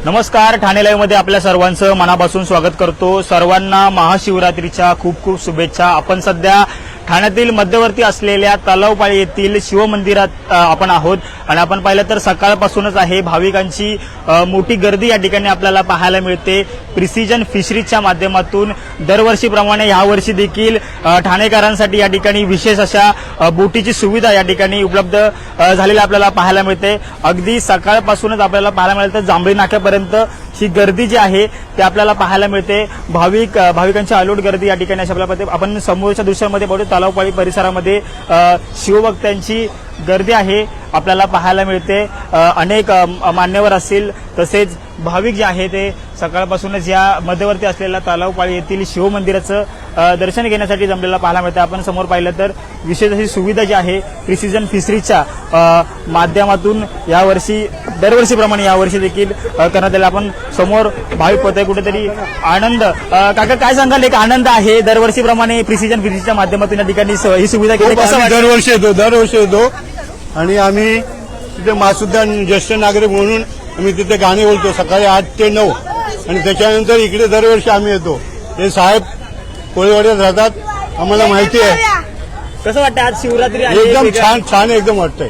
नमस्कार, ठाणे लाईव्ह मध्ये आपल्या सर्वांचं मनापासून स्वागत करतो। सर्वांना महाशिवरात्रीच्या खूप खूप शुभेच्छा। आपण सध्या ठाण्यातील मध्यवर्ती असलेल्या तलावपाळी येथील शिवमंदिरात आपण आहोत आणि आपण पाहिलं तर सकाळपासूनच आहे भाविकांची मोठी गर्दी या ठिकाणी आपल्याला पाहायला मिळते। प्रिसिजन फिशरीजच्या माध्यमातून दरवर्षीप्रमाणे यावर्षी देखील ठाणेकरांसाठी या ठिकाणी विशेष अशा बोटीची सुविधा या ठिकाणी उपलब्ध झालेली आपल्याला पाहायला मिळते। अगदी सकाळपासूनच आपल्याला पाहायला मिळते जांभळी नाक्यापर्यंत ही गर्दी जी आहे ते आपल्याला पाहायला मिळते। भाविकांची अलोट गर्दी या ठिकाणी अशा आपल्याला आपण समोरच्या दृश्यामध्ये बघतो तलावपाळी परिसरामध्ये शिवभक्तांची गर्दी आहे आपल्याला पाहायला मिळते। अनेक मान्यवर असतील तसेच भाविक जे आहे ते सकाळपासूनच या मध्यवर्ती असलेल्या तलावपाळी येथील शिवमंदिराचं दर्शन घेण्यासाठी जमलेला पाहायला मिळते। आपण समोर पाहिलं तर विशेष अशी सुविधा जी आहे प्रिसिजन फिशरीजच्या माध्यमातून यावर्षी दरवर्षीप्रमाणे यावर्षी देखील करण्यात आले। आपण समोर भाविक होते कुठेतरी आनंद। काका काय सांगाल, एक आनंद आहे दरवर्षीप्रमाणे प्रिसिजन फिशरीजच्या माध्यमातून या ठिकाणी ही सुविधा केली? दरवर्षी येतो आणि आम्ही तिथे मासुद्दान ज्येष्ठ नागरिक म्हणून आम्ही तिथे गाणे बोलतो सकाळी 8 ते 9 आणि त्याच्यानंतर इकडे दरवर्षी आम्ही येतो। हे साहेब कोळीवाड्यात राहतात, आम्हाला माहिती आहे। कसं वाटतं आज शिवरात्री आहे? एकदम छान एकदम वाटतंय,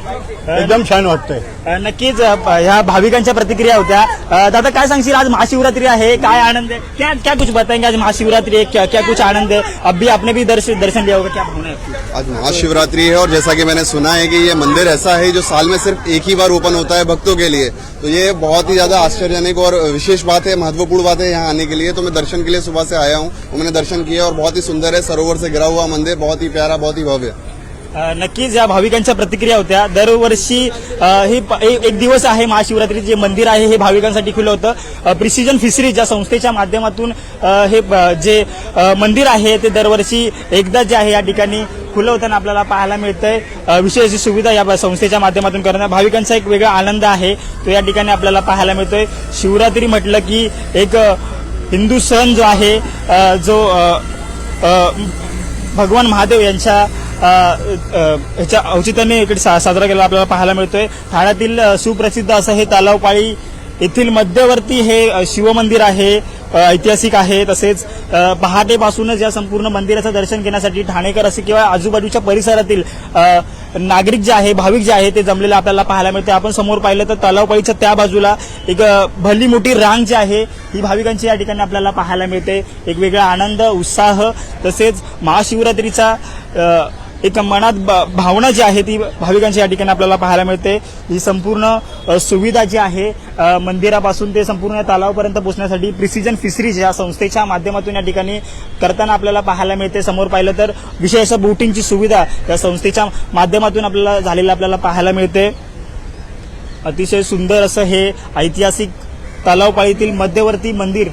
एकदम छान वाटतंय। नक्कीच ह्या भाविकांच्या प्रतिक्रिया होत्या। दादा काय सांगशील, आज महाशिवरात्रि है, काय आनंद है, क्या कुछ बताएंगे? आज महाशिवरात्रि है, क्या कुछ आनंद है? अभी आपने भी दर्शन लिया होगा, क्या भावना है आपकी? आज महाशिवरात्रि है और जैसा कि मैंने सुना है कि ये मंदिर ऐसा है जो साल में सिर्फ एक ही बार ओपन होता है भक्तों के लिए, तो ये बहुत ही ज्यादा आश्चर्यजनक और विशेष बात है, महत्वपूर्ण बात है यहाँ आने के लिए। तो मैं दर्शन के लिए सुबह से आया हूँ, मैंने दर्शन किया और बहुत ही सुंदर है, सरोवर से घिरा हुआ मंदिर, बहुत ही प्यारा, बहुत ही भव्य। नक्कीच या भाविकांच्या प्रतिक्रिया होत्या। दरवर्षी हे एक दिवस आहे महाशिवरात्री, जे मंदिर आहे हे भाविकांसाठी खुलं होतं। प्रिसिजन फिशरीज या संस्थेच्या माध्यमातून हे जे मंदिर आहे ते दरवर्षी एकदा जे आहे या ठिकाणी खुलं होताना आपल्याला पाहायला मिळतंय। विशेष सुविधा या संस्थेच्या माध्यमातून करण्यात भाविकांचा एक वेगळा आनंद आहे तो या ठिकाणी आपल्याला पाहायला मिळतोय। शिवरात्री म्हटलं की एक हिंदू सण जो आहे, जो भगवान महादेव यांच्या ह्याच्या औचित्याने इकडे साजरा केला आपल्याला पाहायला मिळतोय। ठाण्यातील सुप्रसिद्ध असं हे तलावपाळी येथील मध्यवर्ती हे शिवमंदिर आहे, ऐतिहासिक आहे। तसेच पहाटेपासूनच या संपूर्ण मंदिराचं दर्शन घेण्यासाठी ठाणेकर असे किंवा आजूबाजूच्या परिसरातील नागरिक जे आहे, भाविक जे आहे ते जमलेले आपल्याला पाहायला मिळते। आपण समोर पाहिलं तर तलावपाळीच्या त्या बाजूला एक भली मोठी रांग जी आहे ही भाविकांची या ठिकाणी आपल्याला पाहायला मिळते। एक वेगळा आनंद, उत्साह तसेच महाशिवरात्रीचा एक मनात भावना जी आहे ती भाविकांची या ठिकाणी आपल्याला पाहायला मिळते। ही संपूर्ण सुविधा जी आहे मंदिरापासून ते संपूर्ण तलावापर्यंत पोहोचण्यासाठी प्रिसिजन फिशरीज या संस्थेच्या माध्यमातून या ठिकाणी करताना आपल्याला पाहायला मिळते। समोर पाहिलं तर विशेष बोटिंगची सुविधा या संस्थेच्या माध्यमातून आपल्याला झालेला आपल्याला पाहायला मिळते। अतिशय सुंदर असं हे ऐतिहासिक तलावपाळीतील मध्यवर्ती मंदिर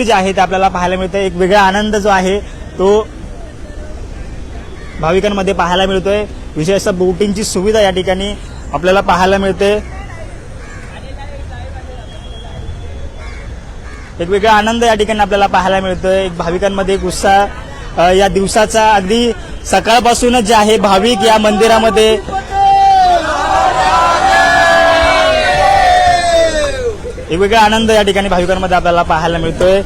जे आहे ते आपल्याला पाहायला मिळते। एक वेगळा आनंद जो आहे तो भाविकांमध्ये पाहायला मिळतोय। विशेषतः बोटिंगची सुविधा या ठिकाणी आपल्याला पाहायला मिळते। एक वेगळा आनंद या ठिकाणी आपल्याला पाहायला मिळतोय। एक भाविकांमध्ये एक उत्साह या दिवसाचा, अगदी सकाळपासूनच जे आहे भाविक या मंदिरामध्ये एक वेगळा आनंद या ठिकाणी भाविकांमध्ये आपल्याला पाहायला मिळतोय।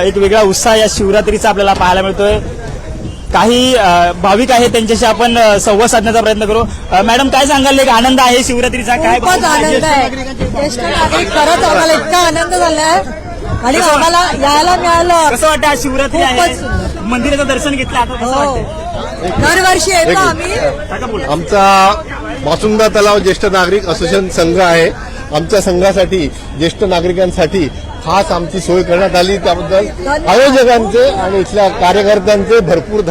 एक वेगळा उत्साह या शिवरात्रीचा आपल्याला पाहायला मिळतोय। काही भाविक आहेत त्यांच्याशी आपण संवाद साधण्याचा प्रयत्न करू। मॅडम काय सांगाल, एक आनंद आहे शिवरात्रीचा, काय खूपच आनंद आहे। ज्येष्ठ नागरिक खरंच आम्हाला इतका आनंद झालाय आणि आम्हाला यायला मिळालं। कसं वाटतं आज शिवरात्री आहे, मंदिराचं दर्शन घेतलं, आता कसं वाटतं? दरवर्षी येतो आम्ही। आमचा मासुंदा तलाव ज्येष्ठ नागरिक असोसिएशन संघ आहे। आमच्या संघासाठी ज्येष्ठ नागरिकांसाठी खास आमची सोय करण्यात आली, त्याबद्दल आयोजकांचे आणि इथल्या कार्यकर्त्यांचे भरपूर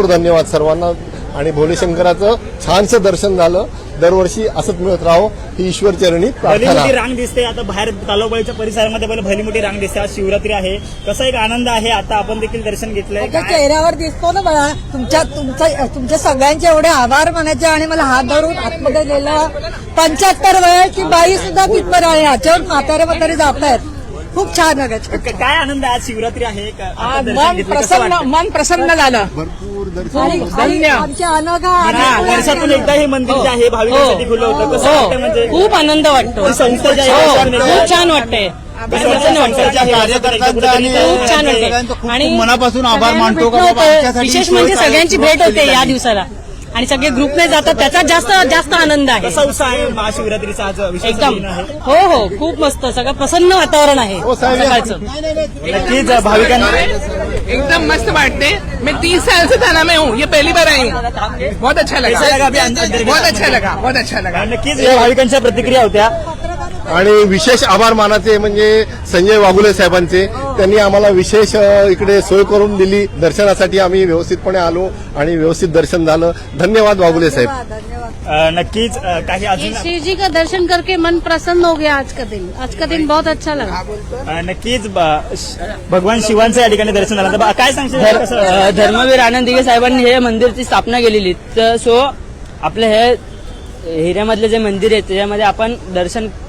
धन्यवाद सर्वांना। आणि भोलेशंकराचं छानसं दर्शन झालं। दरवर्षी असंच मिळत राहो ही ईश्वर चरणी भली प्रार्थना। मोठी रांग दिसते आता बाहेर तलावपाळीच्या परिसरामध्ये, भली मोठी रांग दिसते। आज शिवरात्री आहे, कसा एक आनंद आहे। आता आपण देखील दर्शन घेतलंय, चेहऱ्यावर दिसतो ना मला तुमच्या सगळ्यांचे एवढे आभार मानायचे आणि मला हात धरून आतमध्ये गेलं। 75 वयाची बाई सुद्धा तिथपर आहे, ह्याच्यावर म्हातारे जात आहेत। खूप छान काय आनंद आहे, आज शिवरात्री आहे, मन प्रसन्न झालं। भरपूर आणि आमच्या अनघा वर्षातून एकदा हे मंदिर जे आहे भाविकांसाठी खुलं होतं. कसं वाटतं म्हणजे खूप आनंद वाटतो. ही संस्था जी आहे, हो, वर्षातून एकदा- खूप छान वाटते. संस्थेचे आहे, खूप छान वाटते. आणि मनापासून आभार मानतो का भेट बाबा होते. आमच्यासाठी विशेष सोय म्हणजे काय- सगळ्यांची भेट होते या दिवसाला आणि सगळे ग्रुपने जातात त्याचा जास्त आनंद आहे. कसा उत्साह आहे महाशिवरात्रीचा आज विशेष एकदम दिन आहे. हो हो खूप मस्त सगळं प्रसन्न वातावरण आहे सकाळचं. नक्कीच भाविकांना एकदम मस्त बांटते. मैं 30 साल से थाना में हूँ, ये पहली बार आई हूँ. बहुत अच्छा कैसा लगा लगा, अभी अंदर बहुत अच्छा लगा, बहुत अच्छा लगा. नक्कीच या भाविकांच्या प्रतिक्रिया होत्या. आणि विशेष आभार मानाचे म्हणजे संजय वाघुले साहेबांचे. त्यांनी आम्हाला विशेष इकडे सोय करून दिली. दर्शनासाठी आम्ही व्यवस्थितपणे आलो आणि व्यवस्थित दर्शन झालं. धन्यवाद वाघुले साहेब. नक्कीच काही अजून शिव जी का दर्शन करके मन प्रसन्न हो गया. आज का दिन बहुत अच्छा लगा. नक्कीच भगवान शिवांचं या ठिकाणी दर्शन झालं. तर काय सांगशील कसं? धर्मवीर आनंद दिघे साहेबांनी हे मंदिरची स्थापना केलेली. तर सो आपलं हे हिऱ्यामधले जे मंदिर आहे त्याच्यामध्ये आपण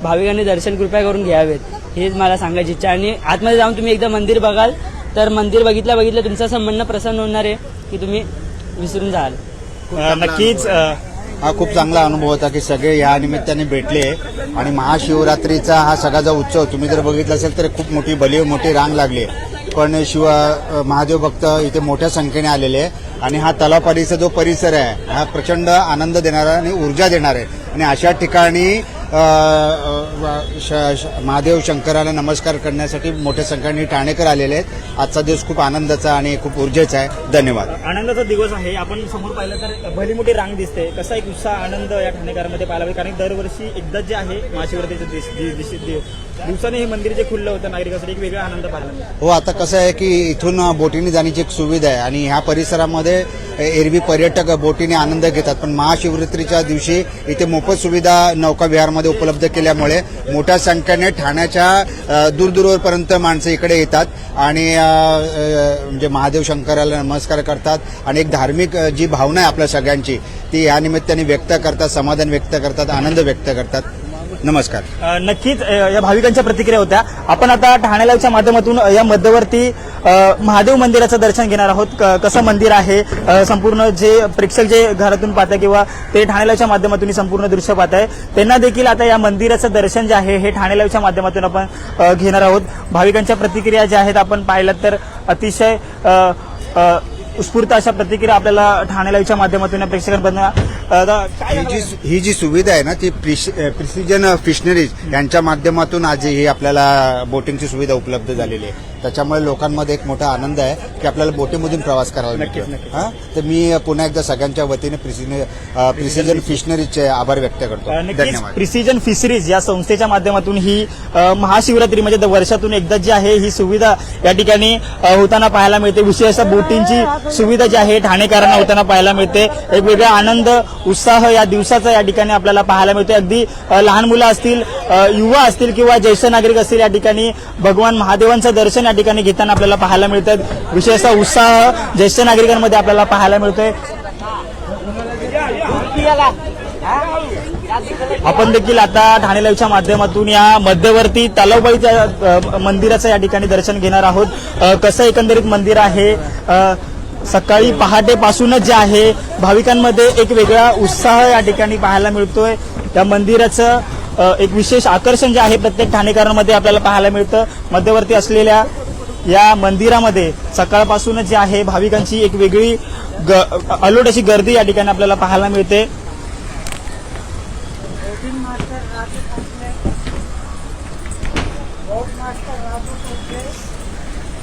भाविकांनी दर्शन कृपया करून घ्यावेत हेच मला सांगायची इच्छा. आणि आतमध्ये जाऊन तुम्ही एकदा मंदिर बघाल तर मंदिर बघितलं तुमचं असं म्हणणं प्रसन्न होणार आहे की तुम्ही विसरून जाल. नक्कीच हा खूप चांगला अनुभव होता की सगळे या निमित्ताने भेटले आणि महाशिवरात्रीचा हा सगळा उत्सव तुम्ही जर बघितला असेल तर खूप मोठी रांग लागली आहे. पण महादेव भक्त इथे मोठ्या संख्येने आलेले आहे आणि हा तलावपारीचा जो परिसर आहे हा प्रचंड आनंद देणारा आणि ऊर्जा देणार आहे. आणि अशा ठिकाणी महादेव शंकराला नमस्कार करण्यासाठी मोठ्या संख्येने ठाणेकर आलेले आहेत. आजचा दिवस खूप आनंदाचा आणि खूप ऊर्जेचा आहे. धन्यवाद. आनंदाचा दिवस आहे. आपण समोर पाहिलं तर भली मोठी रांग दिसते. कसा एक उत्साह आनंद या ठाणेकरांमध्ये पाहायला मिळतो. कारण दरवर्षी एकदाच जे आहे महाशिवरात्रीच्या दिवसाने हे मंदिर जे खुललं होतं नागरिकांसाठी एक वेगळा आनंद पाहायला मिळतो. हो, आता कसं आहे की इथून बोटीने जाण्याची एक सुविधा आहे आणि ह्या परिसरामध्ये एरवी पर्यटक बोटीने आनंद घेतात. पण महाशिवरात्रीच्या दिवशी इथे मोफत सुविधा नौका विहारमध्ये उपलब्ध केल्यामुळे मोठ्या संख्येने ठाण्याच्या दूरदूरपर्यंत माणसं इकडे येतात आणि म्हणजे महादेव शंकराला नमस्कार करतात आणि एक धार्मिक जी भावना आहे आपल्या सगळ्यांची ती या निमित्ताने व्यक्त करतात, समाधान व्यक्त करतात, आनंद व्यक्त करतात. नमस्कार. नक्कीच या भाविकांच्या प्रतिक्रिया होत्या. आपण आता ठाणे लाईव्हच्या माध्यमातून या मध्यवर्ती महादेव मंदिराचं दर्शन घेणार आहोत. कसं मंदिर आहे संपूर्ण जे प्रेक्षक जे घरातून पाहताय किंवा ते ठाणे लाईव्हच्या माध्यमातून संपूर्ण दृश्य पाहताय त्यांना देखील आता या मंदिराचं दर्शन जे आहे हे ठाणे लाईव्हच्या माध्यमातून आपण घेणार आहोत. भाविकांच्या प्रतिक्रिया ज्या आहेत आपण पाहिलं तर अतिशय उत्स्फूर्त अशा प्रतिक्रिया आपल्याला ठाणे लाईव्हच्या माध्यमातून या प्रेक्षकांना ही जी सुविधा आहे ना ती प्रिसिजन फिशनरीज यांच्या माध्यमातून आज ही आपल्याला बोटिंगची सुविधा उपलब्ध झालेली आहे. त्याच्यामुळे लोकांमध्ये एक मोठा आनंद आहे की आपल्याला बोटीमधून प्रवास करायला मिळतो. तर मी पुन्हा एकदा सगळ्यांच्या वतीने प्रिसिजन फिशनरीजचे आभार व्यक्त करतो. धन्यवाद. प्रिसिजन फिशरीज या संस्थेच्या माध्यमातून ही महाशिवरात्री म्हणजे वर्षातून एकदा जी आहे ही सुविधा या ठिकाणी होताना पाहायला मिळते. विशेषतः बोटिंगची सुविधा जी आहे ठाणेकरांना होताना पाहायला मिळते. एक वेगळा आनंद उत्साह या दिवसाचा या ठिकाणी आपल्याला पाहायला मिळतो. अगदी लहान मुलं असतील, युवा असतील किंवा ज्येष्ठ नागरिक असतील या ठिकाणी भगवान महादेवांचं दर्शन या ठिकाणी घेताना आपल्याला पाहायला मिळतात. विशेषतः उत्साह ज्येष्ठ नागरिकांमध्ये आपल्याला पाहायला मिळतोय. आपण देखील आता ठाणे लाईव्हच्या माध्यमातून या मध्यवर्ती तलावबाईच्या मंदिराचं या ठिकाणी दर्शन घेणार आहोत. कसं एकंदरीत मंदिर आहे सकाळी पहाटेपासूनच जे आहे भाविकांमध्ये एक वेगळा उत्साह या ठिकाणी पाहायला मिळतोय. त्या मंदिराचं एक विशेष आकर्षण जे आहे प्रत्येक ठाणेकरांमध्ये आपल्याला पाहायला मिळतं. मध्यवर्ती असलेल्या या मंदिरामध्ये सकाळपासूनच जे आहे भाविकांची एक वेगळी अलोट अशी गर्दी या ठिकाणी आपल्याला पाहायला मिळते.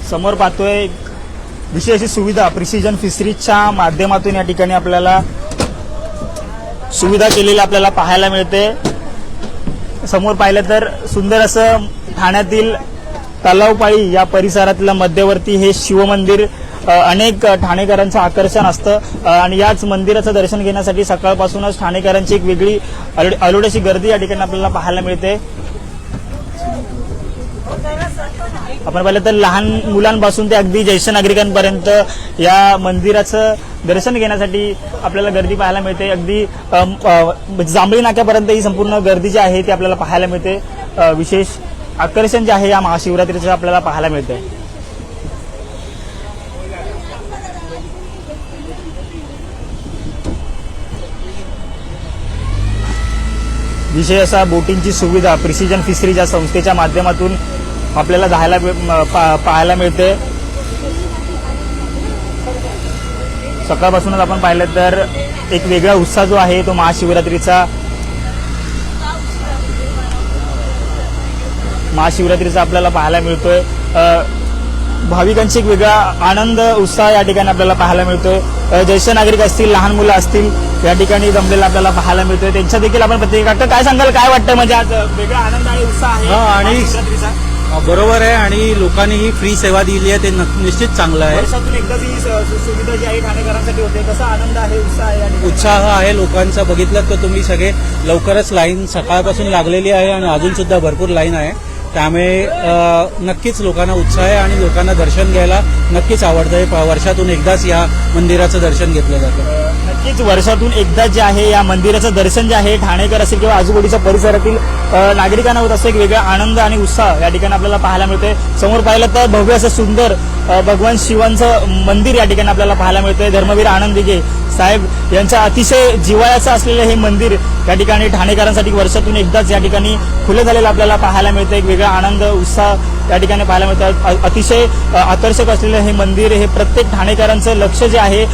समोर पाहतोय विशेष अशी सुविधा प्रिसिजन फिशरीजच्या माध्यमातून या ठिकाणी आपल्याला सुविधा केलेली आपल्याला पाहायला मिळते. समोर पाहिलं तर सुंदर असं ठाण्यातील तलावपाळी या परिसरातलं मध्यवर्ती हे शिवमंदिर अनेक ठाणेकरांचं आकर्षण असतं आणि याच मंदिराचं दर्शन घेण्यासाठी सकाळपासूनच ठाणेकरांची एक वेगळी अलोट अशी गर्दी या ठिकाणी आपल्याला पाहायला मिळते. आपण पाहिलं तर लहान मुलांपासून ते अगदी ज्येष्ठ नागरिकांपर्यंत या मंदिराचं दर्शन घेण्यासाठी आपल्याला गर्दी पाहायला मिळते. अगदी जांभळी नाक्यापर्यंत ही संपूर्ण गर्दी जी आहे ती आपल्याला पाहायला मिळते. विशेष आकर्षण जे आहे या महाशिवरात्रीचं आपल्याला पाहायला मिळते. विशेष असा बोटिंगची सुविधा प्रिसिजन फिशरीज या संस्थेच्या माध्यमातून आपल्याला पाहायला मिळते. सकाळपासूनच आपण पाहिलं तर एक वेगळा उत्साह जो आहे तो महाशिवरात्रीचा आपल्याला पाहायला मिळतोय. भाविकांची एक वेगळा आनंद उत्साह या ठिकाणी आपल्याला पाहायला मिळतोय. ज्येष्ठ नागरिक असतील, लहान मुलं असतील, या ठिकाणी जमलेला आपल्याला पाहायला मिळतोय. त्यांच्या देखील आपण प्रतिक्रिया काय सांगाल, काय वाटतं? म्हणजे आज वेगळा आनंद आणि उत्साह आहे आणि महाशिवरात्रीचा. बरोबर आहे. आणि लोकांनी ही फ्री सेवा दिली आहे ते निश्चित चांगलं आहे. वर्षातून एकदाच ही सुविधा जी आहे ठाणेकरांसाठी होते. कसा आनंद आहे, उत्साह आहे या ठिकाणी? उत्साह आहे लोकांचा. बघितलं तर तुम्ही सगळे लवकरच लाईन सकाळपासून लागलेली आहे आणि अजून सुद्धा भरपूर लाईन आहे. त्यामुळे नक्कीच लोकांना उत्साह आहे आणि लोकांना दर्शन घ्यायला नक्कीच आवडतंय. वर्षातून एकदाच या मंदिराचं दर्शन घेतलं जातं. नक्कीच वर्षातून एकदा जे आहे या मंदिराचं दर्शन जे आहे ठाणेकर असेल किंवा आजूबाजूच्या परिसरातील नागरिकांना होत असं एक वेगळा आनंद आणि उत्साह या ठिकाणी आपल्याला पाहायला मिळतोय. समोर पाहिलं तर भव्य असं सुंदर भगवान शिवांचं मंदिर या ठिकाणी आपल्याला पाहायला मिळतंय. धर्मवीर आनंद दिघे साहेब यांचं अतिशय जिव्हाळ्याचं असलेलं हे मंदिर या ठिकाणी ठाणेकरांसाठी वर्षातून एकदाच या ठिकाणी खुलं झालेलं आपल्याला पाहायला मिळतं. एक वेगळा आनंद उत्साह या ठिकाणी पाहायला मिळतं. अतिशय आकर्षक असलेलं हे मंदिर हे प्रत्येक ठाणेकरांचं लक्ष जे आहे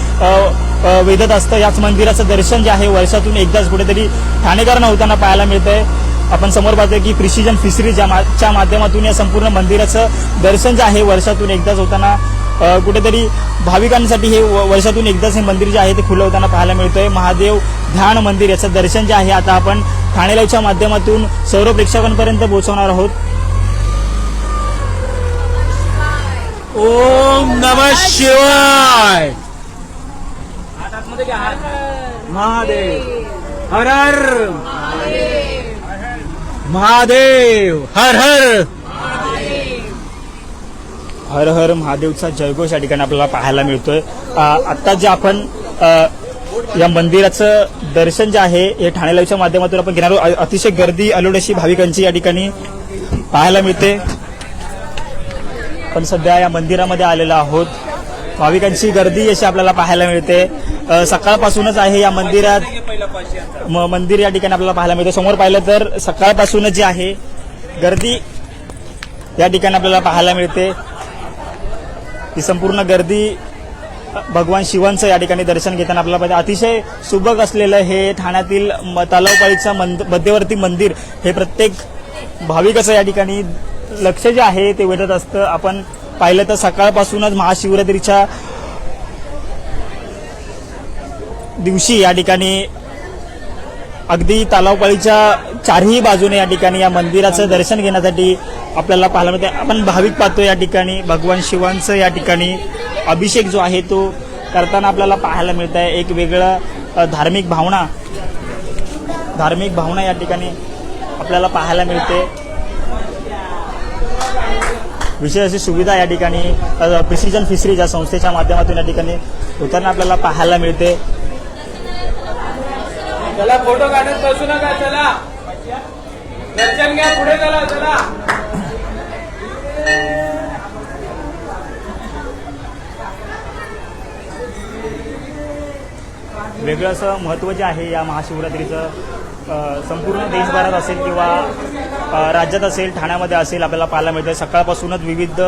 वेधत असतं. याच मंदिराचं दर्शन जे आहे वर्षातून एकदाच कुठेतरी ठाणेकरांना होताना पाहायला मिळतंय. आपण समोर पाहतोय की प्रिसिजन फिशरीजच्या माध्यमातून या संपूर्ण मंदिराचं दर्शन जे आहे वर्षातून एकदाच होताना कुठेतरी भाविकांसाठी हे वर्षातून एकदाच हे मंदिर जे आहे ते खुलं होताना पाहायला मिळतंय. महादेव ध्यान मंदिर याचं दर्शन जे आहे आता आपण ठाणे लाईव्हच्या माध्यमातून सर्व प्रेक्षकांपर्यंत पोहोचवणार आहोत. ओम नमः शिवाय. महादेव हर हर महादेव हर हर. हर हर महादेवचा जयघोष या ठिकाणी आपल्याला पाहायला मिळतोय. आता जे आपण या मंदिराचं दर्शन जे आहे हे ठाणे लाईव्हच्या माध्यमातून आपण घेणार आहोत. अतिशय गर्दी अलोट अशी भाविकांची या ठिकाणी पाहायला मिळते. आपण सध्या या मंदिरामध्ये आलेलो आहोत. भाविकांची गर्दी अशी आपल्याला पाहायला मिळते. सकाळपासूनच आहे या मंदिरात मंदिर या ठिकाणी आपल्याला पाहायला मिळते. समोर पाहिलं तर सकाळपासूनच जी आहे गर्दी या ठिकाणी आपल्याला पाहायला मिळते. ही संपूर्ण गर्दी भगवान शिवांचं या ठिकाणी दर्शन घेताना आपल्याला पाहिजे. अतिशय सुबक असलेलं हे ठाण्यातील तलावपाळीचं मध्यवर्ती मंदिर हे प्रत्येक भाविकाचं या ठिकाणी लक्ष जे आहे ते वेधत असतं. आपण पाहिलं तर सकाळपासूनच महाशिवरात्रीच्या दिवशी या ठिकाणी अगदी तलावपाळीच्या चारही बाजूने या ठिकाणी या मंदिराचं दर्शन घेण्यासाठी आपल्याला पाहायला मिळते. आपण भाविक पाहतो या ठिकाणी भगवान शिवांचं या ठिकाणी अभिषेक जो आहे तो करताना आपल्याला पाहायला मिळत आहे. एक वेगळं धार्मिक भावना या ठिकाणी आपल्याला पाहायला मिळते. विशेष अशी सुविधा या ठिकाणी प्रिसिजन फिशरीज या संस्थेच्या माध्यमातून या ठिकाणी होताना आपल्याला पाहायला मिळते. चला फोटो काढत बसू नका. चला दर्शन घ्या. पुढे चला. चला वेगळं असं महत्त्व जे आहे या महाशिवरात्रीचं संपूर्ण देशभरात असेल किंवा राज्यात असेल, ठाण्यामध्ये असेल आपल्याला पाहायला मिळतं. सकाळपासूनच विविध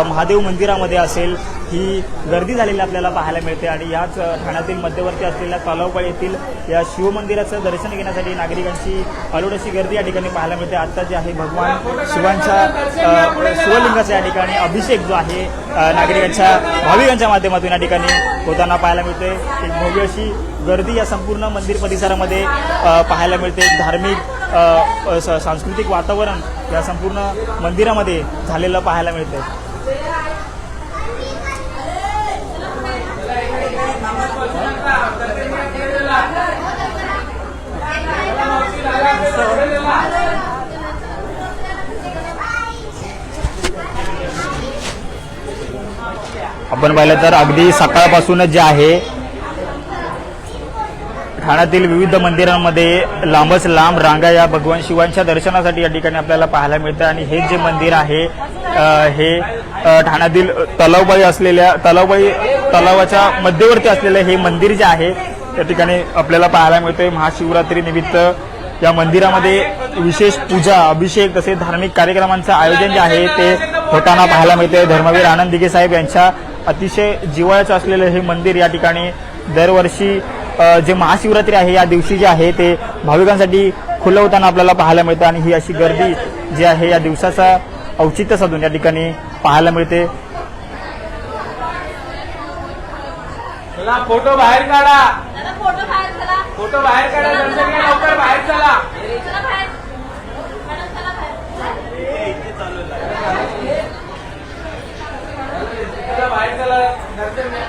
महादेव मंदिरामध्ये असेल ही गर्दी झालेली आपल्याला पाहायला मिळते. आणि याच ठाण्यातील मध्यवर्ती असलेल्या तलावपाळी येथील या शिवमंदिराचं दर्शन घेण्यासाठी नागरिकांची अलोट अशी गर्दी या ठिकाणी पाहायला मिळते. आता जे आहे भगवान शिवांच्या शिवलिंगाचा या ठिकाणी अभिषेक जो आहे नागरिकांच्या भाविकांच्या माध्यमातून या ठिकाणी होताना पाहायला मिळते. एक भव्य अशी गर्दी या संपूर्ण मंदिर परिसरामध्ये पाहायला मिळते. धार्मिक सांस्कृतिक वातावरण या संपूर्ण मंदिरामध्ये झालेलं पाहायला मिळते. आपण पाहिलं तर अगदी सकाळपासूनच जे आहे ठाण्यातील विविध मंदिरांमध्ये लांबच लांब रांगा या भगवान शिवांच्या दर्शनासाठी या ठिकाणी आपल्याला पाहायला मिळतं. आणि हे जे मंदिर आहे हे ठाण्यातील तलावपाळी तलावाच्या मध्यवर्ती असलेलं हे मंदिर जे आहे त्या ठिकाणी आपल्याला पाहायला मिळतंय. महाशिवरात्री निमित्त या मंदिरामध्ये विशेष पूजा अभिषेक तसेच धार्मिक कार्यक्रमांचं आयोजन जे आहे ते होताना पाहायला मिळते. धर्मवीर आनंद दिघे साहेब यांच्या अतिशय जिव्हाळ्याचं असलेलं हे मंदिर या ठिकाणी दरवर्षी जे महाशिवरात्री आहे या दिवशी जे आहे ते भाविकांसाठी खुलं होताना आपल्याला पाहायला मिळतं आणि ही अशी गर्दी जी आहे या दिवसाचा औचित्य साधून या ठिकाणी पाहायला मिळते. फोटो बाहेर काढा, फोटो बाहेर काढा, दर्शन घ्या, लवकर बाहेर चला. बाहेर चला, दर्शन घ्या.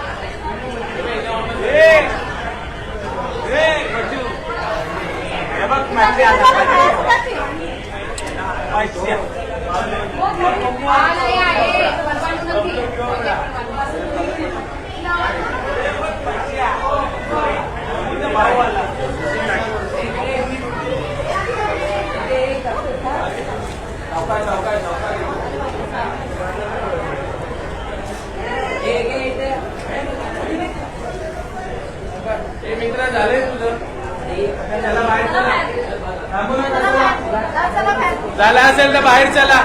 मित्र झाले तुझं, चला बाहेर चला. झाला असेल तर बाहेर चला.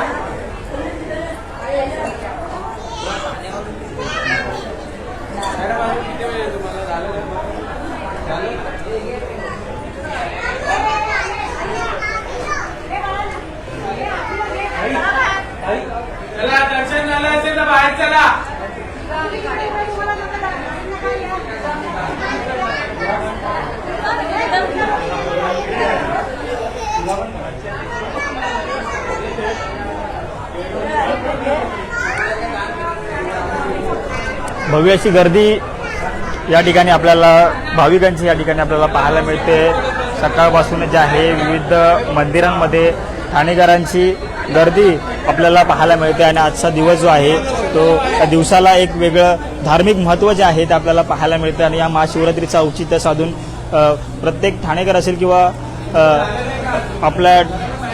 चला, दर्शन झालं असेल तर बाहेर चला. भव्य अशी गर्दी या ठिकाणी आपल्याला भाविकांची या ठिकाणी आपल्याला पाहायला मिळते. सकाळपासून जे आहे विविध मंदिरांमध्ये ठाणेकरांची गर्दी आपल्याला पाहायला मिळते आणि आजचा दिवस जो आहे तो त्या दिवसाला एक वेगळं धार्मिक महत्त्व जे आहे ते आपल्याला पाहायला मिळतं आणि या महाशिवरात्रीचं औचित्य साधून प्रत्येक ठाणेकर असेल किंवा आपल्या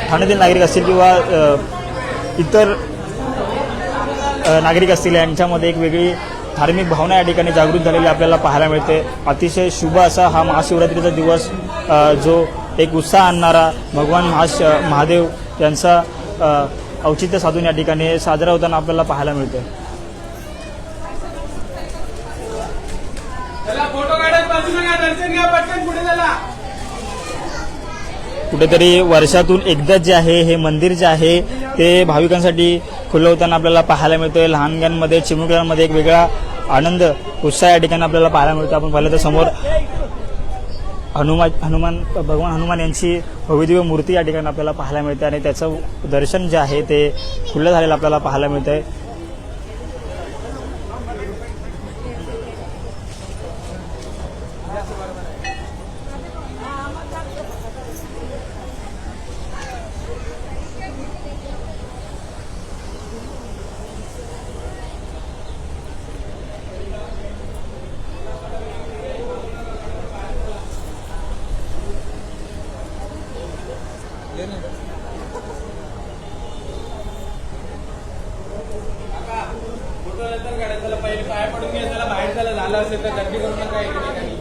ठाण्यातील नागरिक असतील किंवा इतर नागरिक असतील यांच्यामध्ये एक वेगळी धार्मिक भावना या ठिकाणी जागृत झालेली आपल्याला पाहायला मिळते. अतिशय शुभ असा हा महाशिवरात्रीचा दिवस जो एक उत्साह आणणारा भगवान महादेव यांचा औचित्य साधून या ठिकाणी साजरा होताना आपल्याला पाहायला मिळते. फोटो काढत बाजूला घ्या, दर्शन घ्या, पटकन पुढे चला. कुठेतरी वर्षातून एकदा जे आहे हे मंदिर जे आहे ते भाविकांसाठी खुलं होताना आपल्याला पाहायला मिळतोय. लहानग्यांमध्ये चिमुकल्यांमध्ये एक वेगळा आनंद उत्साह या ठिकाणी आपल्याला पाहायला मिळतो. आपण पाहिलं तर समोर भगवान हनुमान यांची भव्यदिव्य मूर्ती या ठिकाणी आपल्याला पाहायला मिळते आणि त्याचं दर्शन जे आहे ते खुलं झालेलं आपल्याला पाहायला मिळतंय. फोटो नंतर काढायचं, चला पहिले पाय पडून घ्या, चला बाहेर चला. झालं असेल तर गर्दी करू नका एकमेकांनी.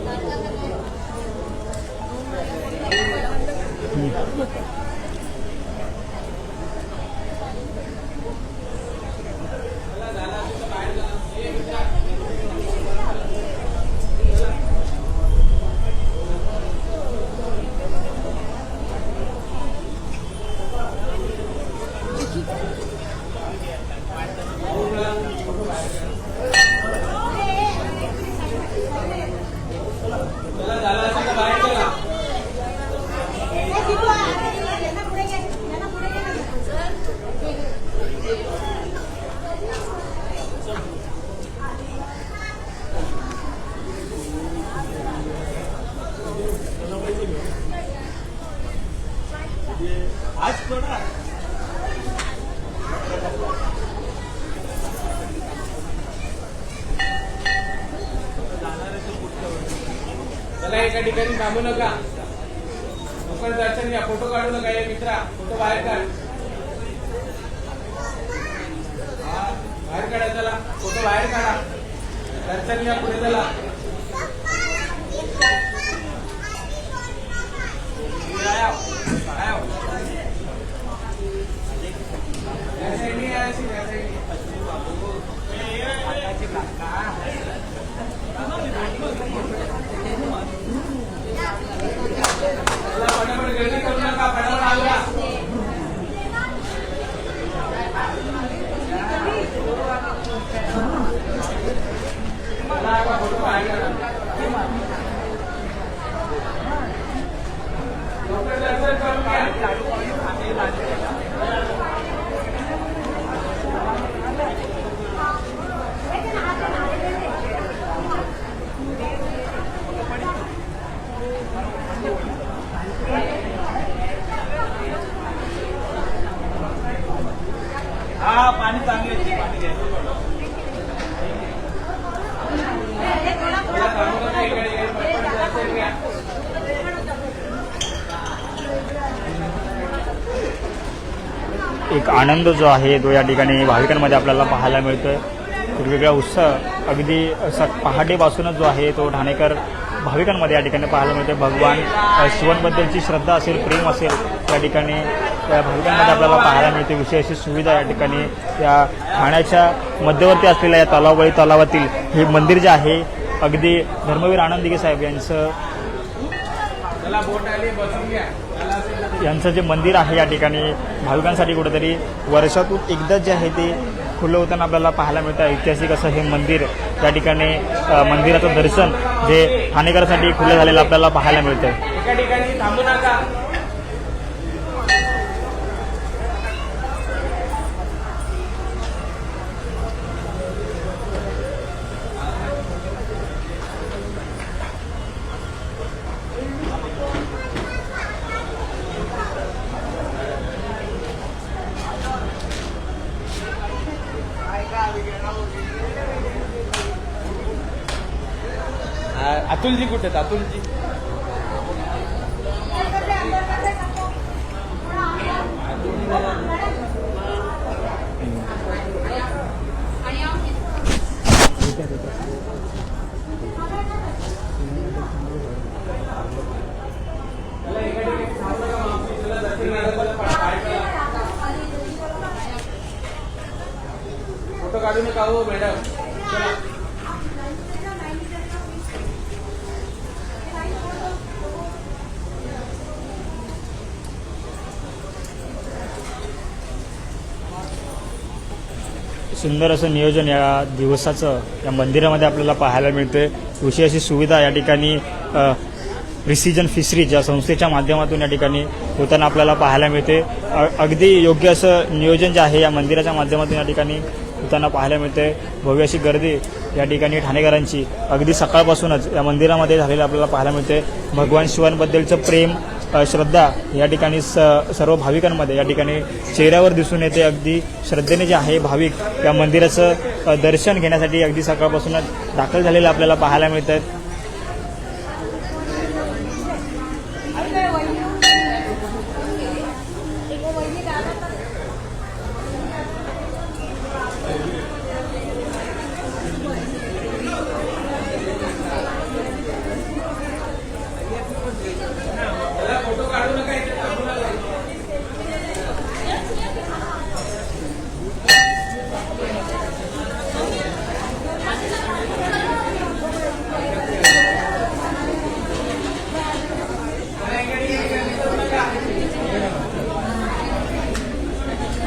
चला एका ठिकाणी थांबू नका, लोकांचं दर्शन घ्या, फोटो काढू नका. हे मित्रा फोटो बाहेर काढ, बाहेर काढा. चला फोटो बाहेर काढा, दर्शन घ्या, पुढे चला. एक आनंद जो आहे तो या ठिकाणी भाविकांमध्ये आपल्याला पाहायला मिळतोय. वेगवेगळा उत्साह अगदी पहाटेपासूनच जो आहे तो ठाणेकर भाविकांमध्ये या ठिकाणी पाहायला मिळते. भगवान शिवांबद्दलची श्रद्धा असेल, प्रेम असेल, या ठिकाणी त्या भाविकांमध्ये आपल्याला पाहायला मिळते. विशेष अशी सुविधा या ठिकाणी या ठाण्याच्या मध्यवर्ती असलेल्या या तलावबळी तलावातील हे मंदिर जे आहे अगदी धर्मवीर आनंद दिघे साहेब यांचं जे मंदिर आहे या ठिकाणी भाविकांसाठी कुठेतरी वर्षातून एकदा जे आहे ते खुलं होताना आपल्याला पाहायला मिळतं. ऐतिहासिक असं हे मंदिर या ठिकाणी मंदिराचं दर्शन जे ठाणेकरांसाठी खुलं झालेलं आपल्याला पाहायला मिळतं. एका ठिकाणी थांबू नका. अतुलजी कुठे आहेत? अतुलजी फोटो काढू नका हो मॅडम. सुंदर असं नियोजन या दिवसाचं या मंदिरामध्ये आपल्याला पाहायला मिळते. विशेष अशी सुविधा या ठिकाणी प्रिसिजन फिशरीज या संस्थेच्या माध्यमातून या ठिकाणी होताना आपल्याला पाहायला मिळते. अगदी योग्य असं नियोजन जे आहे या मंदिराच्या माध्यमातून या ठिकाणी होताना पाहायला मिळते. भव्य अशी गर्दी या ठिकाणी ठाणेकरांची अगदी सकाळपासूनच या मंदिरामध्ये झालेलं आपल्याला पाहायला मिळते. भगवान शिवांबद्दलचं प्रेम, श्रद्धा या ठिकाणी सर्व भाविकांमध्ये या ठिकाणी चेहऱ्यावर दिसून येते. अगदी श्रद्धेने जे आहे भाविक या मंदिराचं दर्शन घेण्यासाठी अगदी सकाळपासूनच दाखल झालेलं आपल्याला पाहायला मिळत आहेत.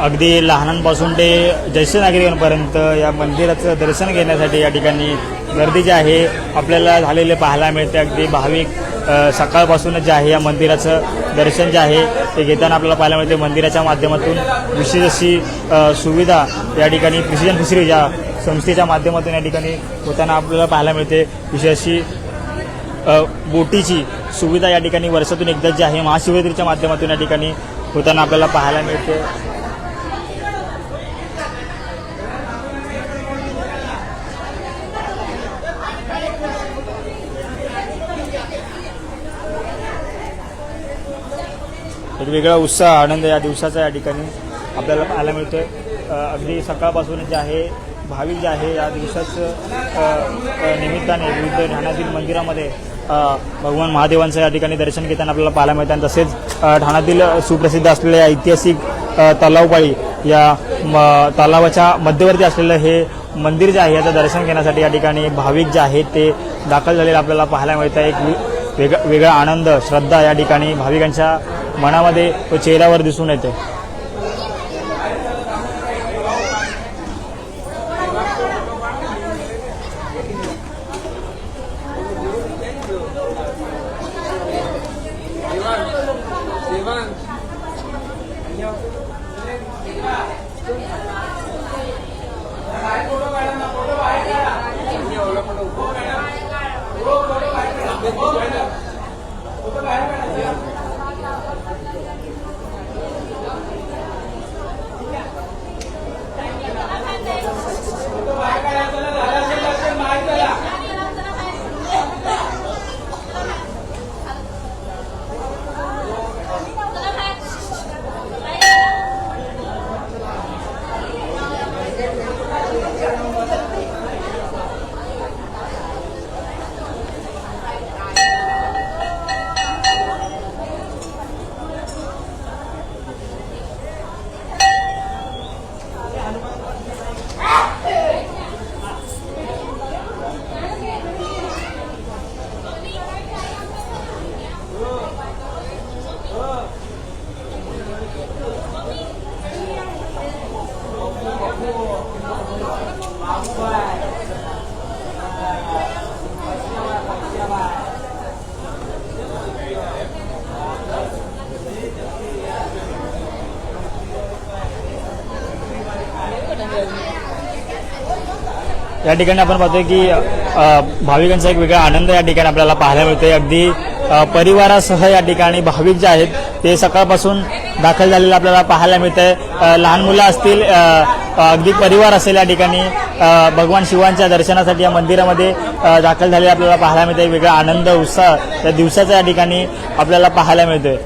अगदी लहानांपासून ते ज्येष्ठ नागरिकांपर्यंत या मंदिराचं दर्शन घेण्यासाठी या ठिकाणी गर्दी जी आहे आपल्याला झालेले पाहायला मिळते. अगदी भाविक सकाळपासूनच जे आहे या मंदिराचं दर्शन जे आहे ते घेताना आपल्याला पाहायला मिळते. मंदिराच्या माध्यमातून विशेष अशी सुविधा या ठिकाणी प्रिसिजन फिशरीज या संस्थेच्या माध्यमातून या ठिकाणी होताना आपल्याला पाहायला मिळते. विशेष अशी बोटीची सुविधा या ठिकाणी वर्षातून एकदा जी आहे महाशिवरात्रीच्या माध्यमातून या ठिकाणी होताना आपल्याला पाहायला मिळते. एक वेगळा उत्साह, आनंद या दिवसाचा या ठिकाणी आपल्याला पाहायला मिळतोय. अगदी सकाळपासून जे आहे भाविक जे आहे या दिवसाचं निमित्ताने विविध ठाण्यातील मंदिरामध्ये भगवान महादेवांचं या ठिकाणी दर्शन घेताना आपल्याला पाहायला मिळतं. आणि तसेच ठाण्यातील सुप्रसिद्ध असलेल्या ऐतिहासिक तलावपाळी या तलावाच्या मध्यवर्ती असलेलं हे मंदिर जे आहे याचं दर्शन घेण्यासाठी या ठिकाणी भाविक जे आहेत ते दाखल झालेले आपल्याला पाहायला मिळतं. एक वेगळा आनंद, श्रद्धा या ठिकाणी भाविकांच्या मनामध्ये व चेहऱ्यावर दिसून येते. या ठिकाणी आपण पाहतोय की भाविकांचा एक वेगळा आनंद या ठिकाणी आपल्याला पाहायला मिळतोय. अगदी परिवारासह या ठिकाणी भाविक जे आहेत ते सकाळपासून दाखल झालेलं आपल्याला पाहायला मिळतंय. लहान मुलं असतील, अगदी परिवार असेल या ठिकाणी भगवान शिवांच्या दर्शनासाठी या मंदिरामध्ये दाखल झालेले आपल्याला पाहायला मिळतंय. वेगळा आनंद, उत्साह या दिवसाचा या ठिकाणी आपल्याला पाहायला मिळतोय.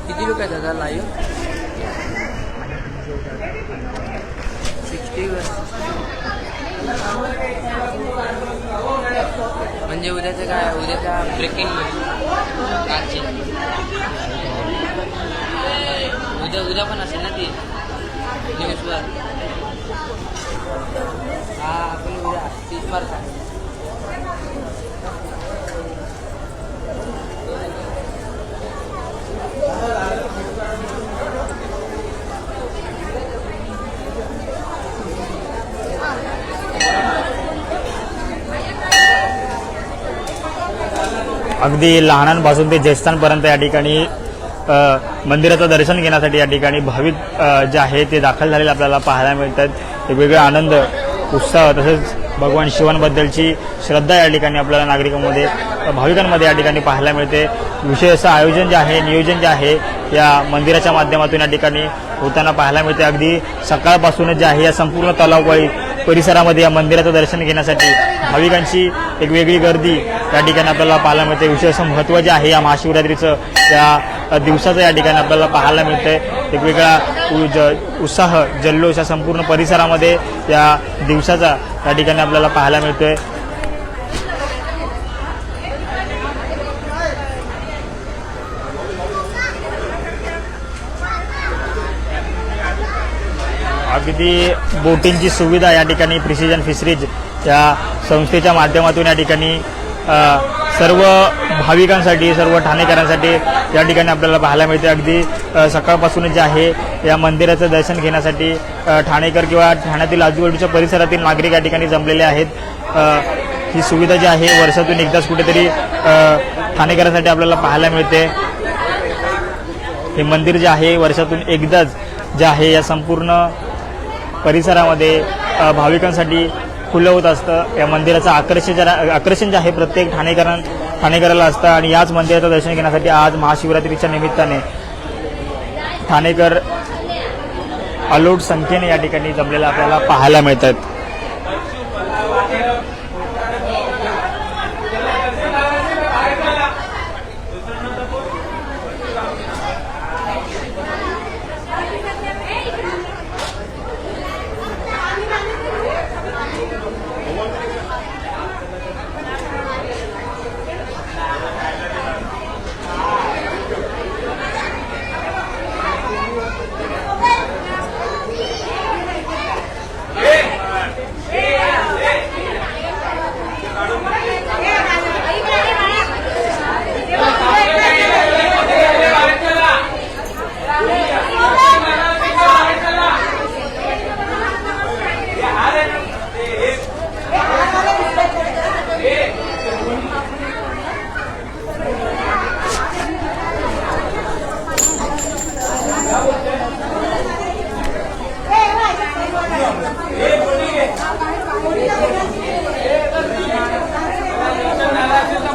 किती रुपये दादा लाईव्ह? 60 म्हणजे उद्याचं काय? उद्याच्या ब्रेकिंग उद्या पण असेल ना ती न्यूजवर. हा आपण उद्या 30 मार्च आहे. अगदी लहानांपासून ते ज्येष्ठांपर्यंत या ठिकाणी मंदिराचं दर्शन घेण्यासाठी या ठिकाणी भाविक जे आहे ते दाखल झालेले आपल्याला पाहायला मिळतात. एक वेगळा आनंद, उत्साह तसेच भगवान शिवांबद्दलची श्रद्धा या ठिकाणी आपल्याला नागरिकांमध्ये, भाविकांमध्ये या ठिकाणी पाहायला मिळते. विशेष असं आयोजन जे आहे, नियोजन जे आहे या मंदिराच्या माध्यमातून या ठिकाणी होताना पाहायला मिळते. अगदी सकाळपासूनच जे आहे या संपूर्ण तलावपाळी परिसरामध्ये या मंदिराचं दर्शन घेण्यासाठी भाविकांची एक वेगळी गर्दी या ठिकाणी आपल्याला पाहायला मिळते. विशेष असं महत्त्व जे आहे या महाशिवरात्रीचं, या दिवसाचं या ठिकाणी आपल्याला पाहायला मिळतंय. एक वेगळा उत्साह, जल्लोष या संपूर्ण परिसरामध्ये या दिवसाचा या ठिकाणी आपल्याला पाहायला मिळतोय. अगदी बोटिंगची सुविधा या ठिकाणी प्रिसिजन फिशरीज या संस्थेच्या माध्यमातून या ठिकाणी सर्व भाविकांसाठी, सर्व ठाणेकरांसाठी या ठिकाणी आपल्याला पाहायला मिळते. अगदी सकाळपासूनच जे आहे या मंदिराचं दर्शन घेण्यासाठी ठाणेकर किंवा ठाण्यातील आजूबाजूच्या परिसरातील नागरिक या ठिकाणी जमलेले आहेत. ही सुविधा जी आहे वर्षातून एकदाच कुठेतरी ठाणेकरांसाठी आपल्याला पाहायला मिळते. हे मंदिर जे आहे वर्षातून एकदाच जे आहे या संपूर्ण परिसरामध्ये भाविकांसाठी खुलं होत असतं. या मंदिराचं आकर्षण जे आहे प्रत्येक ठाणेकराला असतं आणि याच मंदिराचं दर्शन घेण्यासाठी आज महाशिवरात्रीच्या निमित्ताने ठाणेकर अलोट संख्येने या ठिकाणी जमलेला आपल्याला पाहायला मिळतात.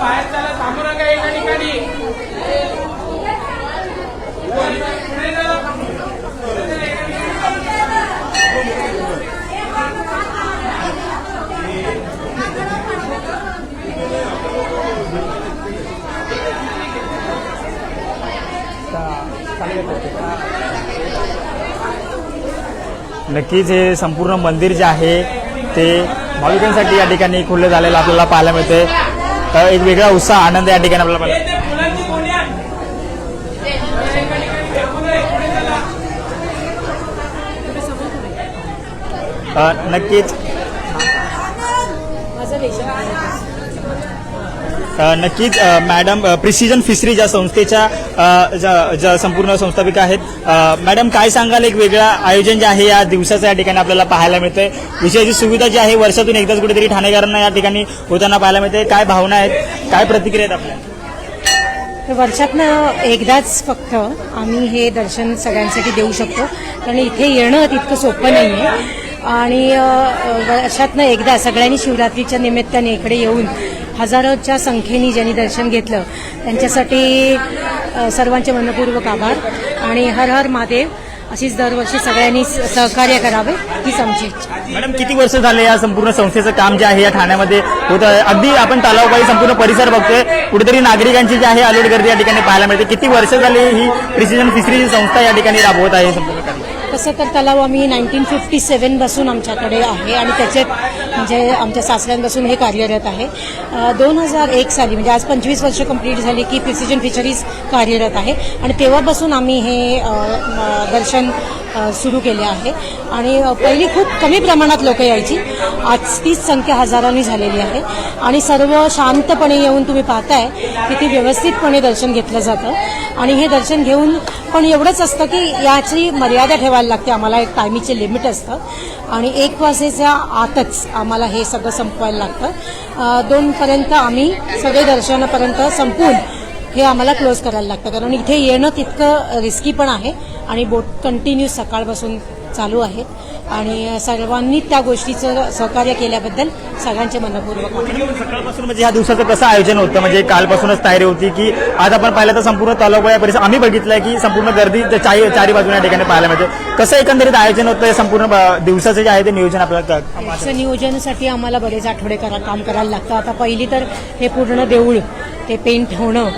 बाहेर चला, थांबू नका एका ठिकाणी. नक्कीच हे संपूर्ण मंदिर जे आहे ते भाविकांसाठी या ठिकाणी खुलं झालेलं आपल्याला पाहायला मिळते. एक वेगळा उत्साह आनंद या ठिकाणी आपल्याला पाहायला नक्कीच नक्कीच मॅडम प्रिसिजन फिशरी ज्या संस्थेच्या ज्या संपूर्ण संस्थापिका आहेत. मॅडम काय सांगाल, एक वेगळा आयोजन जे आहे या दिवसाचं या ठिकाणी आपल्याला पाहायला मिळतंय. विशेष सुविधा जी आहे वर्षातून एकदाच कुठेतरी ठाणेकरांना या ठिकाणी होताना पाहायला मिळते. काय भावना आहेत, काय प्रतिक्रिया आहेत आपल्या? वर्षातनं एकदाच फक्त आम्ही हे दर्शन सगळ्यांसाठी देऊ शकतो, कारण इथे येणं तितकं सोपं नाही आहे. आणि वर्षातनं एकदा सगळ्यांनी शिवरात्रीच्या निमित्ताने इकडे येऊन हजारोच्या संख्येने ज्यांनी दर्शन घेतलं त्यांच्यासाठी सर्वांचे मनपूर्वक आभार. आणि हर हर महादेव अशीच दरवर्षी सगळ्यांनी सहकार्य करावे हीच आमची इच्छा. मॅडम किती वर्ष झाले या संपूर्ण संस्थेचं काम जे आहे या ठाण्यामध्ये होतं? अगदी आपण तलावबाई संपूर्ण परिसर बघतोय, कुठेतरी नागरिकांची जी आहे अलोट गर्दी या ठिकाणी पाहायला मिळते. किती वर्ष झाली ही प्रिसिजन फिशरी संस्था या ठिकाणी राबवत आहे संपूर्ण कार्य? तसं तर तलाव आम्ही 1957 पासून आमच्याकडे आहे आणि त्याच्यात म्हणजे आमच्या सासऱ्यांपासून हे कार्यरत आहे. 2001 साली म्हणजे आज 25 वर्ष कंप्लीट झाली की प्रिसिजन फिशरीज कार्यरत आहे आणि तेव्हापासून आम्ही हे दर्शन सुरू केले आहे. आणि पहिली खूप कमी प्रमाणात लोक यायची, आज तीच संख्या हजारांनी झालेली आहे. आणि सर्व शांतपणे येऊन तुम्ही पाहताय किती व्यवस्थितपणे दर्शन घेतलं जातं. आणि हे दर्शन घेऊन पण एवढंच असतं की याची मर्यादा ठेवायला लागते. आम्हाला एक टायमिंगचे लिमिट असतं आणि 1 वाजेच्या आतच आम्हाला हे सगळं संपवायला लागतं. 2 आम्ही सगळे दर्शनापर्यंत संपवून हे आम्हाला क्लोज करायला लागतं, कारण इथे येणं तितकं रिस्की पण आहे आणि बोट कंटिन्यू सकाळपासून चालू आहे. आणि सर्वांनी त्या गोष्टीचं सहकार्य केल्याबद्दल सगळ्यांचे मनपूर्वक आभार. सकाळपासून म्हणजे ह्या दिवसाचं कसं आयोजन होतं? म्हणजे कालपासूनच तयारी होती की आज आपण पाहिलं तर संपूर्ण तालुका या परिसर आम्ही बघितलंय की संपूर्ण गर्दी चारी बाजूने या ठिकाणी पाहायला मिळते. कसं एकंदरीत आयोजन होतं संपूर्ण दिवसाचं जे आहे ते नियोजन आपल्याला? याचं नियोजनासाठी आम्हाला बरेच आठवडे काम करायला लागतं. आता पहिली तर हे पूर्ण देऊळ ते पेंट होणं,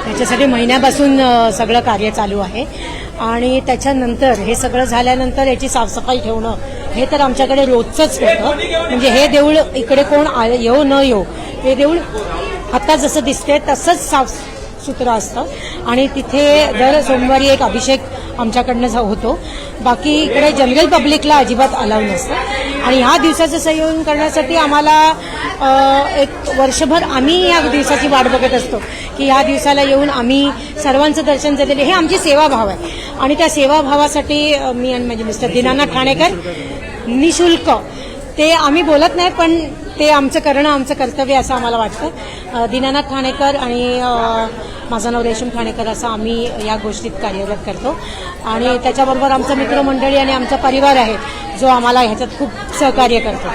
त्याच्यासाठी महिन्यापासून सगळं कार्य चालू आहे. आणि त्याच्यानंतर हे सगळं झाल्यानंतर याची साफसफाई ठेवणं हे तर आमच्याकडे रोजचंच होतं. म्हणजे हे देऊळ इकडे कोण येऊ न येऊ, हे देऊळ आता जसं दिसते तसंच साफसुथरं असतं. आणि तिथे दर सोमवारी एक अभिषेक आमच्याकडनं होतो. बाकी इकडे जनरल पब्लिकला अजिबात अलाव नसतं. आणि ह्या दिवसाचं संयोजन करण्यासाठी आम्हाला एक वर्षभर आम्ही या दिवसाची वाट बघत असतो की ह्या दिवसाला येऊन आम्ही सर्वांचं दर्शन झालेलं हे आमची सेवाभाव आहे. आणि त्या सेवाभावासाठी मी आणि माझे मिस्टर दीनानाथ ठाणेकर निशुल्क, ते आम्ही बोलत नाही पण ते आमचं करणं आमचं कर्तव्य असं आम्हाला वाटतं. दीनानाथ ठाणेकर आणि माझं नाव रेशम ठाणेकर असं आम्ही या गोष्टीत कार्यरत करतो आणि त्याच्याबरोबर आमचं मित्रमंडळी आणि आमचा परिवार आहे जो आम्हाला ह्याच्यात खूप सहकार्य करतो.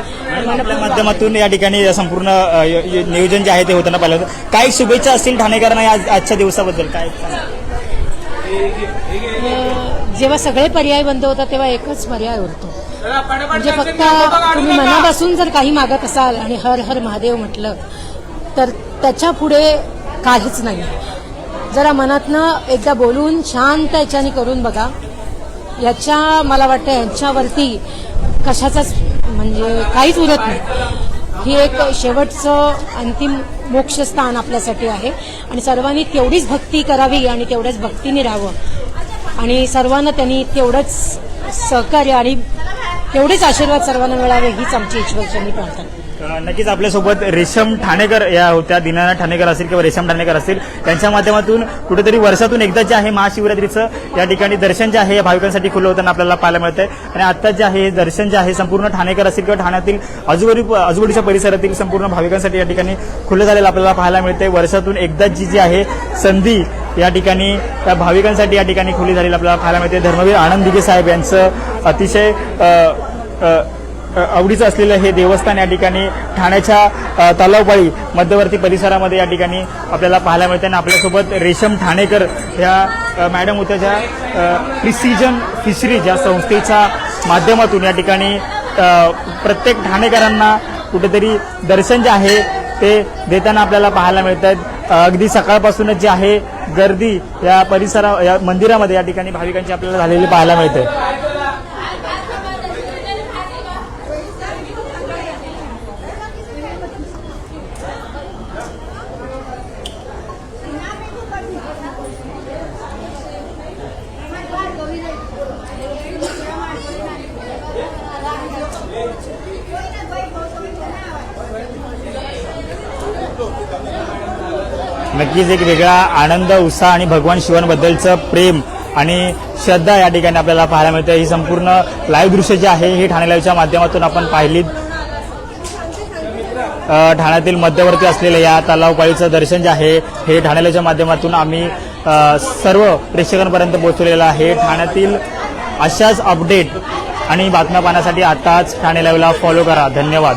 आपल्या माध्यमातून या ठिकाणी संपूर्ण नियोजन जे आहे ते होताना पाहिलं होतं. काय शुभेच्छा असतील ठाणेकरांना या आजच्या दिवसाबद्दल काय? जेव्हा सगळे पर्याय बंद होतात तेव्हा एकच पर्याय उरतो, म्हणजे फक्त तुम्ही मनापासून जर काही मागत असाल आणि हर हर महादेव म्हटलं तर त्याच्या पुढे काहीच नाही. जरा मनातनं एकदा बोलून शांत याच्याने करून बघा. याच्या मला वाटतं यांच्यावरती कशाचाच म्हणजे काहीच उरत नाही. ही एक शेवटचं अंतिम मोक्षस्थान आपल्यासाठी आहे आणि सर्वांनी तेवढीच भक्ती करावी आणि तेवढ्याच भक्तीने राहावं आणि सर्वांना त्यांनी तेवढंच सहकार्य आणि तेवढेच आशीर्वाद सर्वांना मिळावे हीच आमची ईश्वरचरणी प्रार्थना. नक्कीच आपल्यासोबत रेशम ठाणेकर या होत्या. दीनानाथ ठाणेकर असतील किंवा रेशम ठाणेकर असतील, त्यांच्या माध्यमातून कुठेतरी वर्षातून एकदा जे आहे महाशिवरात्रीचं या ठिकाणी दर्शन जे आहे या भाविकांसाठी खुलं होताना आपल्याला पाहायला मिळतंय. आणि आता जे आहे दर्शन जे आहे संपूर्ण ठाणेकर असतील किंवा ठाण्यातील आजूबाजूच्या परिसरातील संपूर्ण भाविकांसाठी या ठिकाणी खुलं झालेलं आपल्याला पाहायला मिळतंय. वर्षातून एकदा जी आहे संधी या ठिकाणी त्या भाविकांसाठी या ठिकाणी खुली झालेली आपल्याला पाहायला मिळते. धर्मवीर आनंद दिघे साहेब यांचं अतिशय आवडीचं असलेलं हे देवस्थान या ठिकाणी ठाण्याच्या तलावपाळी मध्यवर्ती परिसरामध्ये या ठिकाणी आपल्याला पाहायला मिळते. आणि आपल्यासोबत रेशम ठाणेकर ह्या मॅडम होत्या, ज्या प्रिसिजन फिशरीज या संस्थेच्या माध्यमातून या ठिकाणी प्रत्येक ठाणेकरांना कुठेतरी दर्शन जे आहे ते देताना आपल्याला पाहायला मिळत आहेत. अगदी सकाळपासूनच जे आहे गर्दी या या मंदिरामध्ये या ठिकाणी भाविकांची आपल्याला झालेली पाहायला मिळते. नक्कीच एक वेगळा आनंद, उत्साह आणि भगवान शिवांबद्दलचं प्रेम आणि श्रद्धा या ठिकाणी आपल्याला पाहायला मिळते. ही संपूर्ण लाईव्ह दृश्य जे आहे हे ठाणे लाईव्हच्या माध्यमातून आपण पाहिलीत. ठाण्यातील मध्यवर्ती असलेलं या तलावपाळीचं दर्शन जे आहे हे ठाणे लाईव्हच्या माध्यमातून आम्ही सर्व प्रेक्षकांपर्यंत पोहोचवलेलं आहे. ठाण्यातील अशाच अपडेट आणि बातम्या पाहण्यासाठी आताच ठाणे लाईव्हला फॉलो करा. धन्यवाद.